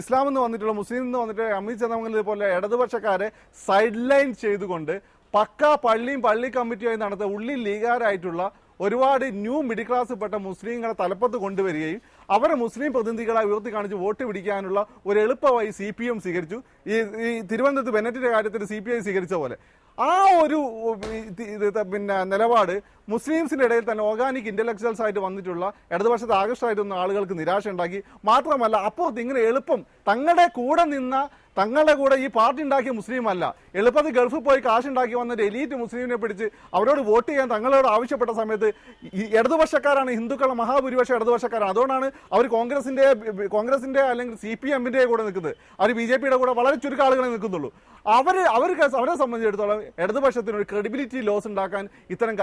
ഇസ്ലാം എന്ന് വന്നിട്ടുള്ള മുസ്ലിം എന്ന് വന്നിട്ടുള്ള ഹമീദ് ചേന്നമംഗലിനെ പോലെ ഇടതുപക്ഷക്കാരെ സൈഡ് ലൈൻ ചെയ്തുകൊണ്ട് പക്ക പള്ളി കമ്മിറ്റിയായി നടത്തുന്ന ഉള്ളിൽ ലീഗാരായിട്ടുള്ള ഒരുപാട് ന്യൂ മിഡിൽ ക്ലാസ്സിൽപ്പെട്ട മുസ്ലിങ്ങളെ തലപ്പത്ത് കൊണ്ടുവരികയും അവരെ മുസ്ലിം പ്രതിനിധികളായി ഉയർത്തി കാണിച്ച് വോട്ട് പിടിക്കാനുള്ള ഒരു എളുപ്പമായി CPM സ്വീകരിച്ചു. ഈ തിരുവനന്തപുരത്ത് ബെന്നറ്റിന്റെ കാര്യത്തിൽ CPI സ്വീകരിച്ച പോലെ ആ ഒരു നിലപാട് മുസ്ലിംസിന്റെ ഇടയിൽ തന്നെ ഓർഗാനിക് ഇന്റലക്ച്വൽസ് ആയിട്ട് വന്നിട്ടുള്ള ഇടതുപക്ഷത്ത് ആകർഷമായിട്ടുള്ള ആളുകൾക്ക് നിരാശ ഉണ്ടാക്കി. മാത്രമല്ല അപ്പോൾ ഇങ്ങനെ എളുപ്പം തങ്ങളുടെ കൂടെ ഈ പാർട്ടി ഉണ്ടാക്കിയ മുസ്ലിം അല്ല, എളുപ്പത്തിൽ ഗൾഫിൽ പോയി കാശുണ്ടാക്കി വന്നിട്ട് എലീറ്റ് മുസ്ലിമിനെ പിടിച്ച് അവരോട് വോട്ട് ചെയ്യാൻ തങ്ങളോട് ആവശ്യപ്പെട്ട സമയത്ത് ഇടതുപക്ഷക്കാരാണ്, ഹിന്ദുക്കളുടെ മഹാഭൂരിപക്ഷം ഇടതുപക്ഷക്കാരാണ്. അതുകൊണ്ടാണ് അവർ കോൺഗ്രസിന്റെ അല്ലെങ്കിൽ CPMന്റെ കൂടെ നിൽക്കുന്നത്. അവർ BJPയുടെ കൂടെ വളരെ ചുരുക്കം ആളുകളെ നിൽക്കുന്നുള്ളൂ. അവരെ സംബന്ധിച്ചിടത്തോളം ഇടതുപക്ഷത്തിന് ഒരു ക്രെഡിബിലിറ്റി ലോസ് ഉണ്ടാക്കാൻ ഇത്തരം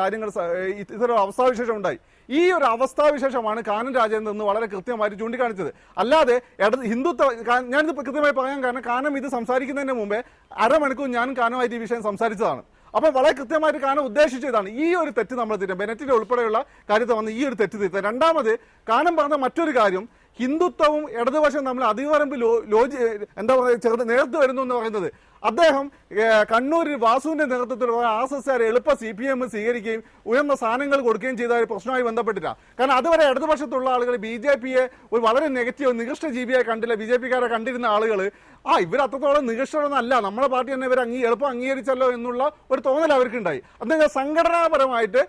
അവസ്ഥാവിശേഷം ഉണ്ടായി. ഈ ഒരു അവസ്ഥാവിശേഷമാണ് കാനം രാജേന്ദ്രൻ എന്ന് വളരെ കൃത്യമായിട്ട് ചൂണ്ടിക്കാണിച്ചത്. അല്ലാതെ ഹിന്ദുത്വ ഞാനിത് കൃത്യമായി പറയാൻ കാരണം കാനം ഇത് സംസാരിക്കുന്നതിന് മുമ്പേ അരമണിക്കൂർ ഞാൻ കാനമായിട്ട് ഈ വിഷയം സംസാരിച്ചതാണ്. അപ്പോൾ വളരെ കൃത്യമായിട്ട് കാനം ഉദ്ദേശിച്ചതാണ് ഈ ഒരു തെറ്റ് നമ്മൾ തിരുത്താം. ബെനറ്റിന്റെ ഉൾപ്പെടെയുള്ള കാര്യത്തെ വന്ന് ഈ ഒരു തെറ്റ് തിരുത്താം. രണ്ടാമത് കാനം പറഞ്ഞ മറ്റൊരു കാര്യം, ഹിന്ദുത്വവും ഇടതുപക്ഷവും തമ്മിൽ അധികവരമ്പ് നേർത്തു വരുന്നു എന്ന് പറയുന്നത്. അദ്ദേഹം കണ്ണൂരിൽ വാസുവിന്റെ നേതൃത്വത്തിൽ RSSകാർ എളുപ്പ CPM സ്വീകരിക്കുകയും ഉയർന്ന സ്ഥാനങ്ങൾ കൊടുക്കുകയും ചെയ്ത ഒരു പ്രശ്നവുമായി ബന്ധപ്പെട്ടിട്ടാണ്. കാരണം അതുവരെ ഇടതുപക്ഷത്തുള്ള ആളുകൾ BJPയെ ഒരു വളരെ നെഗറ്റീവ് നികൃഷ്ട ജീവിയായി കണ്ടില്ല. BJPക്കാരെ കണ്ടിരുന്ന ആളുകൾ ഇവർ അത്രത്തോളം നികൃഷ്ടമൊന്നല്ല, നമ്മളെ പാർട്ടി തന്നെ ഇവർ എളുപ്പം അംഗീകരിച്ചല്ലോ എന്നുള്ള ഒരു തോന്നൽ അവർക്കുണ്ടായി. അദ്ദേഹം സംഘടനാപരമായിട്ട്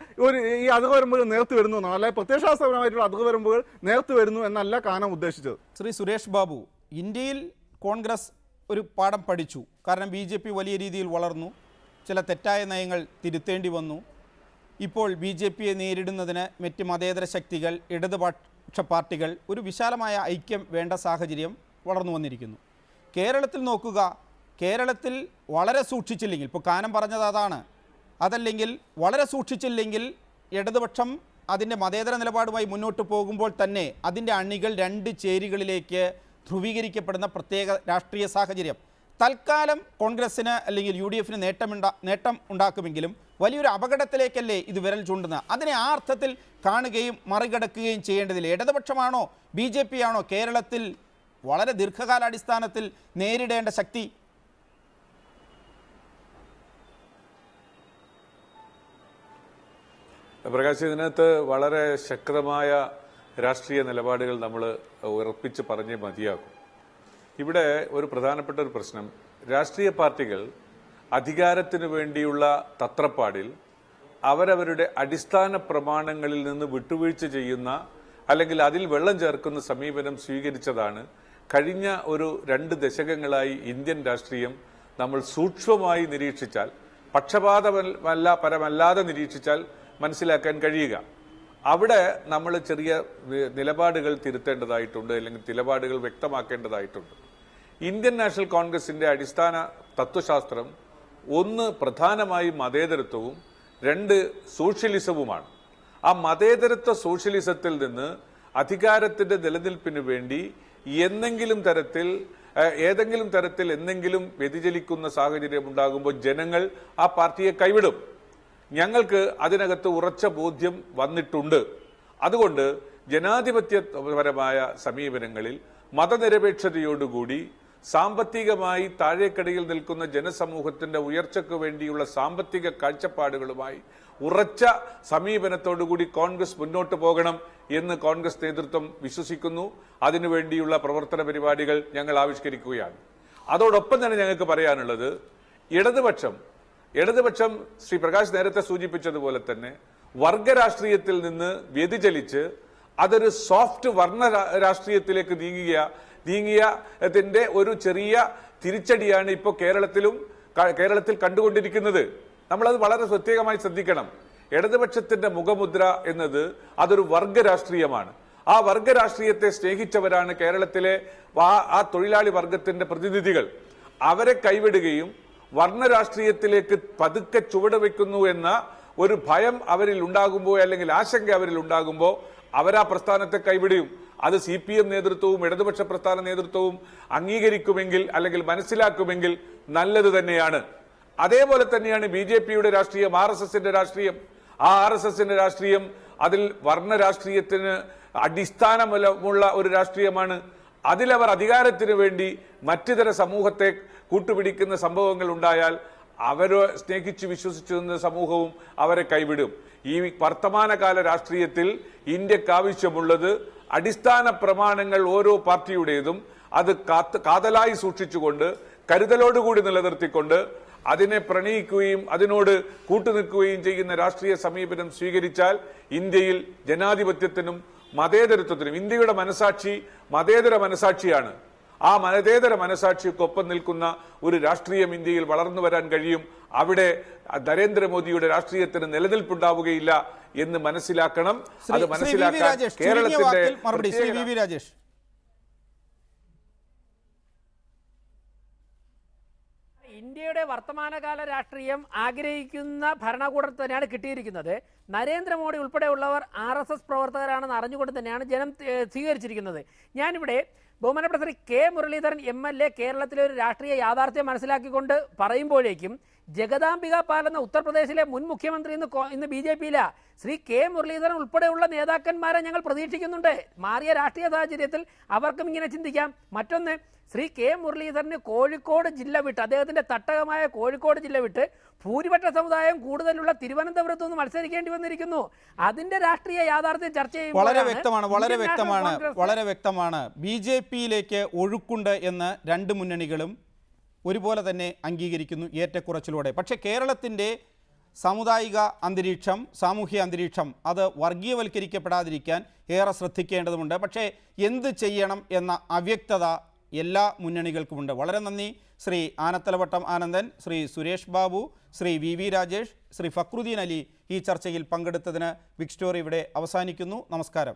ഈ അതിർവരമ്പുകൾ നേർത്തു വരുന്നു എന്നാണ്, അല്ലാതെ പ്രത്യയശാസ്ത്രപരമായിട്ടുള്ള അതിർവരമ്പുകൾ നേർത്തു വരുന്നു എന്നല്ല കാനം ഉദ്ദേശിച്ചത്. ശ്രീ സുരേഷ് ബാബു, ഇന്ത്യയിൽ കോൺഗ്രസ് ഒരു പാഠം പഠിച്ചു. കാരണം BJP വലിയ രീതിയിൽ വളർന്നു, ചില തെറ്റായ നയങ്ങൾ തിരുത്തേണ്ടി വന്നു. ഇപ്പോൾ BJPയെ നേരിടുന്നതിന് മറ്റ് മതേതര ശക്തികൾ, ഇടതുപക്ഷ പാർട്ടികൾ ഒരു വിശാലമായ ഐക്യം വേണ്ട സാഹചര്യം വളർന്നു വന്നിരിക്കുന്നു. കേരളത്തിൽ നോക്കുക, കേരളത്തിൽ വളരെ സൂക്ഷിച്ചില്ലെങ്കിൽ, ഇപ്പോൾ കാനം പറഞ്ഞത് അതാണ്, അതല്ലെങ്കിൽ വളരെ സൂക്ഷിച്ചില്ലെങ്കിൽ ഇടതുപക്ഷം അതിൻ്റെ മതേതര നിലപാടുമായി മുന്നോട്ട് പോകുമ്പോൾ തന്നെ അതിൻ്റെ അണികൾ 2 ചേരികളിലേക്ക് ധ്രുവീകരിക്കപ്പെടുന്ന പ്രത്യേക രാഷ്ട്രീയ സാഹചര്യം തൽക്കാലം കോൺഗ്രസ്സിന് അല്ലെങ്കിൽ UDFന് നേട്ടം ഉണ്ടാക്കുമെങ്കിലും വലിയൊരു അപകടത്തിലേക്കല്ലേ ഇത് വിരൽ ചൂണ്ടുന്നത്. അതിനെ ആ അർത്ഥത്തിൽ കാണുകയും മറികടക്കുകയും ചെയ്യേണ്ടതില്ല. ഇടതുപക്ഷമാണോ BJP ആണോ കേരളത്തിൽ വളരെ ദീർഘകാലാടിസ്ഥാനത്തിൽ നേരിടേണ്ട ശക്തി? പ്രകാശ്, ഇതിനകത്ത് വളരെ ശക്തമായ രാഷ്ട്രീയ നിലപാടുകൾ നമ്മൾ ഉറപ്പിച്ച് പറഞ്ഞേ മതിയാകും. ഇവിടെ ഒരു പ്രധാനപ്പെട്ട ഒരു പ്രശ്നം, രാഷ്ട്രീയ പാർട്ടികൾ അധികാരത്തിന് വേണ്ടിയുള്ള തത്രപ്പാടിൽ അവരവരുടെ അടിസ്ഥാന പ്രമാണങ്ങളിൽ നിന്ന് വിട്ടുവീഴ്ച ചെയ്യുന്ന അല്ലെങ്കിൽ അതിൽ വെള്ളം ചേർക്കുന്ന സമീപനം സ്വീകരിച്ചതാണ് കഴിഞ്ഞ ഒരു 2 ദശകങ്ങളായി ഇന്ത്യൻ രാഷ്ട്രീയം നമ്മൾ സൂക്ഷ്മമായി നിരീക്ഷിച്ചാൽ, പക്ഷപാതമല്ലാതെ നിരീക്ഷിച്ചാൽ മനസ്സിലാക്കാൻ കഴിയുക. അവിടെ നമ്മൾ ചെറിയ നിലപാടുകൾ തിരുത്തേണ്ടതായിട്ടുണ്ട്, അല്ലെങ്കിൽ നിലപാടുകൾ വ്യക്തമാക്കേണ്ടതായിട്ടുണ്ട്. ഇന്ത്യൻ നാഷണൽ കോൺഗ്രസിന്റെ അടിസ്ഥാന തത്വശാസ്ത്രം 1 പ്രധാനമായി മതേതരത്വവും 2 സോഷ്യലിസവുമാണ്. ആ മതേതരത്വ സോഷ്യലിസത്തിൽ നിന്ന് അധികാരത്തിന്റെ നിലനിൽപ്പിന് വേണ്ടി ഏതെങ്കിലും തരത്തിൽ എന്തെങ്കിലും വ്യതിചലിക്കുന്ന സാഹചര്യം ഉണ്ടാകുമ്പോൾ ജനങ്ങൾ ആ പാർട്ടിയെ കൈവിടും. ഞങ്ങൾക്ക് അതിനകത്ത് ഉറച്ച ബോധ്യം വന്നിട്ടുണ്ട്. അതുകൊണ്ട് ജനാധിപത്യപരമായ സമീപനങ്ങളിൽ മതനിരപേക്ഷതയോടുകൂടി സാമ്പത്തികമായി താഴേക്കടയിൽ നിൽക്കുന്ന ജനസമൂഹത്തിന്റെ ഉയർച്ചയ്ക്ക് വേണ്ടിയുള്ള സാമ്പത്തിക കാഴ്ചപ്പാടുകളുമായി ഉറച്ച സമീപനത്തോടുകൂടി കോൺഗ്രസ് മുന്നോട്ട് പോകണം എന്ന് കോൺഗ്രസ് നേതൃത്വം വിശ്വസിക്കുന്നു. അതിനുവേണ്ടിയുള്ള പ്രവർത്തന പരിപാടികൾ ഞങ്ങൾ ആവിഷ്കരിക്കുകയാണ്. അതോടൊപ്പം തന്നെ ഞങ്ങൾക്ക് പറയാനുള്ളത്, ഇടതുപക്ഷം ശ്രീ പ്രകാശ് നേരത്തെ സൂചിപ്പിച്ചതുപോലെ തന്നെ വർഗരാഷ്ട്രീയത്തിൽ നിന്ന് വ്യതിചലിച്ച് അതൊരു സോഫ്റ്റ് വർണ്ണ രാഷ്ട്രീയത്തിലേക്ക് നീങ്ങുക നീങ്ങിയതിന്റെ ഒരു ചെറിയ തിരിച്ചടിയാണ് ഇപ്പോൾ കേരളത്തിൽ കണ്ടുകൊണ്ടിരിക്കുന്നത്. നമ്മളത് വളരെ പ്രത്യേകമായി ശ്രദ്ധിക്കണം. ഇടതുപക്ഷത്തിന്റെ മുഖമുദ്ര എന്നത് അതൊരു വർഗ രാഷ്ട്രീയമാണ്. ആ വർഗ രാഷ്ട്രീയത്തെ സ്നേഹിച്ചവരാണ് കേരളത്തിലെ ആ തൊഴിലാളി വർഗത്തിന്റെ പ്രതിനിധികൾ. അവരെ കൈവിടുകയും വർണ്ണ രാഷ്ട്രീയത്തിലേക്ക് പതുക്കെ ചുവടുവെക്കുന്നു എന്ന ഒരു ഭയം അവരിൽ ഉണ്ടാകുമ്പോൾ, അല്ലെങ്കിൽ ആശങ്ക അവരിൽ ഉണ്ടാകുമ്പോൾ അവരാ പ്രസ്ഥാനത്തെ കൈവിടും. അത് CPM നേതൃത്വവും ഇടതുപക്ഷ പ്രസ്ഥാന നേതൃത്വവും അംഗീകരിക്കുമെങ്കിൽ, അല്ലെങ്കിൽ മനസ്സിലാക്കുമെങ്കിൽ നല്ലത് തന്നെയാണ്. അതേപോലെ തന്നെയാണ് BJPയുടെ രാഷ്ട്രീയം, RSSന്റെ രാഷ്ട്രീയം. ആ RSSന്റെ രാഷ്ട്രീയം അതിൽ വർണ്ണ രാഷ്ട്രീയത്തിന് അടിസ്ഥാനമുള്ള ഒരു രാഷ്ട്രീയമാണ്. അതിലവർ അധികാരത്തിന് വേണ്ടി മറ്റിതര സമൂഹത്തെ കൂട്ടുപിടിക്കുന്ന സംഭവങ്ങൾ ഉണ്ടായാൽ അവരെ സ്നേഹിച്ച് വിശ്വസിച്ചു നിന്ന സമൂഹവും അവരെ കൈവിടും. ഈ വർത്തമാനകാല രാഷ്ട്രീയത്തിൽ ഇന്ത്യക്ക് ആവശ്യമുള്ളത് അടിസ്ഥാന പ്രമാണങ്ങൾ ഓരോ പാർട്ടിയുടേതും അത് കാതലായി സൂക്ഷിച്ചുകൊണ്ട്, കരുതലോടുകൂടി നിലനിർത്തിക്കൊണ്ട് അതിനെ പ്രണയിക്കുകയും അതിനോട് കൂട്ടുനിൽക്കുകയും ചെയ്യുന്ന രാഷ്ട്രീയ സമീപനം സ്വീകരിച്ചാൽ ഇന്ത്യയിൽ ജനാധിപത്യത്തിനും മതേതരത്വത്തിനും, ഇന്ത്യയുടെ മനസാക്ഷി മതേതര മനസാക്ഷിയാണ്, ആ മതേതര മനസാക്ഷിക്കൊപ്പം നിൽക്കുന്ന ഒരു രാഷ്ട്രീയം ഇന്ത്യയിൽ വളർന്നു വരാൻ കഴിയും. അവിടെ നരേന്ദ്രമോദിയുടെ രാഷ്ട്രീയത്തിന് നിലനിൽപ്പുണ്ടാവുകയില്ല എന്ന് മനസ്സിലാക്കണം. അത് മനസ്സിലാക്കാൻ കേരളത്തിന്റെ ഇന്ത്യയുടെ വർത്തമാനകാല രാഷ്ട്രീയം ആഗ്രഹിക്കുന്ന ഭരണകൂടത്തിൽ തന്നെയാണ് കിട്ടിയിരിക്കുന്നത്. നരേന്ദ്രമോദി ഉൾപ്പെടെയുള്ളവർ RSS പ്രവർത്തകരാണെന്ന് അറിഞ്ഞുകൊണ്ട് തന്നെയാണ് ജനം സ്വീകരിച്ചിരിക്കുന്നത്. ഞാനിവിടെ ബഹുമാനപ്പെട്ട ശ്രീ K. മുരളീധരൻ MLA കേരളത്തിലെ ഒരു രാഷ്ട്രീയ യാഥാർത്ഥ്യം മനസ്സിലാക്കിക്കൊണ്ട് പറയുമ്പോഴേക്കും ജഗദാംബിക പാൽ എന്ന ഉത്തർപ്രദേശിലെ മുൻ മുഖ്യമന്ത്രി ഇന്ന് BJPയില ശ്രീ K. മുരളീധരൻ ഉൾപ്പെടെയുള്ള നേതാക്കന്മാരെ ഞങ്ങൾ പ്രതീക്ഷിക്കുന്നുണ്ട്. മാറിയ രാഷ്ട്രീയ സാഹചര്യത്തിൽ അവർക്കും ഇങ്ങനെ ചിന്തിക്കാം. മറ്റൊന്ന്, ശ്രീ K. മുരളീധരന് കോഴിക്കോട് ജില്ല വിട്ട്, അദ്ദേഹത്തിന്റെ തട്ടകമായ കോഴിക്കോട് ജില്ല വിട്ട് ഭൂരിപക്ഷ സമുദായം കൂടുതലുള്ള തിരുവനന്തപുരത്ത് നിന്ന് മത്സരിക്കേണ്ടി വന്നിരിക്കുന്നു. അതിന്റെ രാഷ്ട്രീയ യാഥാർത്ഥ്യം ചർച്ച ചെയ്യുമ്പോൾ വളരെ വ്യക്തമാണ് BJPയിലേക്ക് ഒഴുക്കുണ്ട് എന്ന് രണ്ട് മുന്നണികളും ഒരുപോലെ തന്നെ അംഗീകരിക്കുന്നു ഏറ്റക്കുറച്ചിലൂടെ. പക്ഷേ കേരളത്തിൻ്റെ സാമുദായിക അന്തരീക്ഷം, സാമൂഹ്യ അന്തരീക്ഷം അത് വർഗീയവൽക്കരിക്കപ്പെടാതിരിക്കാൻ ഏറെ ശ്രദ്ധിക്കേണ്ടതുണ്ട്. പക്ഷേ എന്ത് ചെയ്യണം എന്ന അവ്യക്തത എല്ലാ മുന്നണികൾക്കുമുണ്ട്. വളരെ നന്ദി ശ്രീ ആനത്തലവട്ടം ആനന്ദൻ, ശ്രീ സുരേഷ് ബാബു, ശ്രീ VV രാജേഷ്, ശ്രീ ഫക്രുദ്ദീൻ അലി ഈ ചർച്ചയിൽ പങ്കെടുത്തതിന് ബിഗ് സ്റ്റോറി ഇവിടെ അവസാനിക്കുന്നു. നമസ്കാരം.